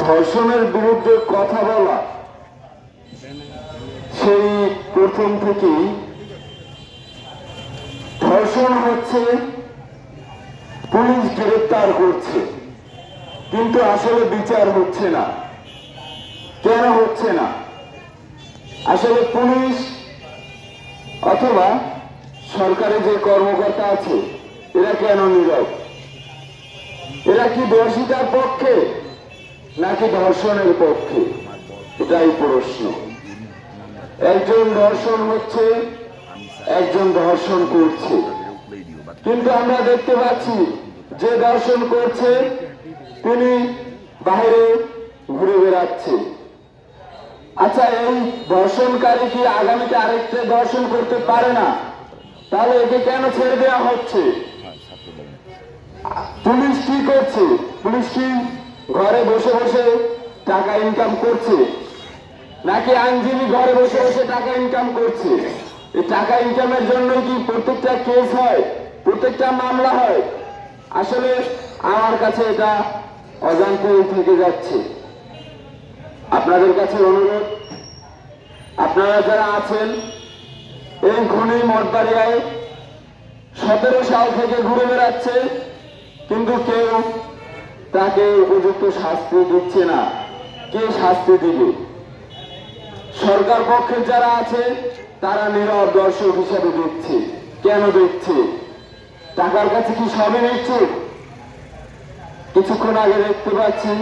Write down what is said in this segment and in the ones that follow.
ধর্ষণের বিরুদ্ধে কথা বলা সেই প্রথম থেকেই ধর্ষণ হচ্ছে, পুলিশ গ্রেফতার করছে, কিন্তু আসলে বিচার হচ্ছে না। কেন হচ্ছে না? আসলে পুলিশ অথবা সরকারি যে কর্মকর্তা আছে এরা কেন নীরব? এরা কি দোষীটার পক্ষে নাকি ধর্ষণের পক্ষে? এটাই প্রশ্ন। একজন ধর্ষণ হচ্ছে, একজন ধর্ষণ করছে, কিন্তু আমরা দেখতে পাচ্ছি যে ধর্ষণ করছে তিনি বাইরে ঘুরে বেড়াচ্ছে। আচ্ছা, এই ধর্ষণকারী কি আগামীতে আরেকটা ধর্ষণ করতে পারে না? তাহলে একে কেন ছেড়ে দেওয়া হচ্ছে? পুলিশ কি করছে? পুলিশ কি ঘরে বসে বসে টাকা ইনকাম করছে, নাকি আইনজীবী ঘরে বসে বসে টাকা ইনকাম করছে? এই টাকা ইনকামের জন্য কি প্রত্যেকটা কেস হয়, প্রত্যেকটা মামলা হয়? আসলে আমার কাছে এটা অজান্তেই থেকে যাচ্ছে। আপনাদের কাছে অনুরোধ, আপনারা যারা আছেন এই খুনি মঠবাড়িয়ায় 17 সাল থেকে ঘুরে বেড়াচ্ছে, কিন্তু কেউ তাকে উপযুক্ত শাস্তি দিচ্ছে না। কে শাস্তি দিবে? সরকার পক্ষের যারা আছে তারা নীরব দর্শক হিসাবে দেখছে। কেন দেখছে? টাকার কাছে কি সবই নিচ্ছে? কিছুক্ষণ আগে দেখতে পাচ্ছি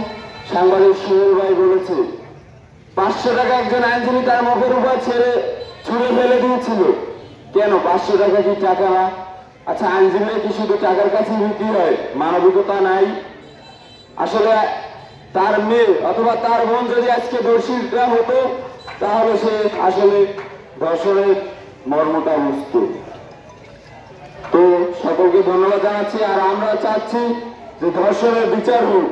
সাংবাদিক সুনীল ভাই বলেছে 500 টাকা একজন আইনজীবী তার মুখের উপর ছুঁড়ে ফেলে দিয়েছিল। কেন? 500 টাকা কি টাকা না? আচ্ছা, আইনজীবী কি শুধু টাকার কাছে নীতি হয়? মানবিকতা নাই? আসলে তার মেয়ে অথবা তার বোন যদি আজকে দোষীটা হতো তাহলে সে আসলে ধর্ষণের মর্মটা বুঝত। তো সকলকে ধন্যবাদ জানাচ্ছি। আর আমরা চাচ্ছি যে ধর্ষণের বিচার হোক,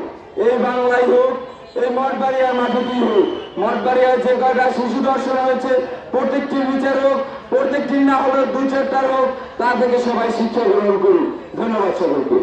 এই বাংলায় হোক, এই মঠবাড়িয়ার মাঠেতেই হোক। মঠবাড়িয়ায় যে কয়টা শিশু ধর্ষণ হয়েছে প্রত্যেকটির বিচার হোক, প্রত্যেকটির না হলেও 2-4টার হোক, তা থেকে সবাই শিক্ষা গ্রহণ করুন। ধন্যবাদ সকলকে।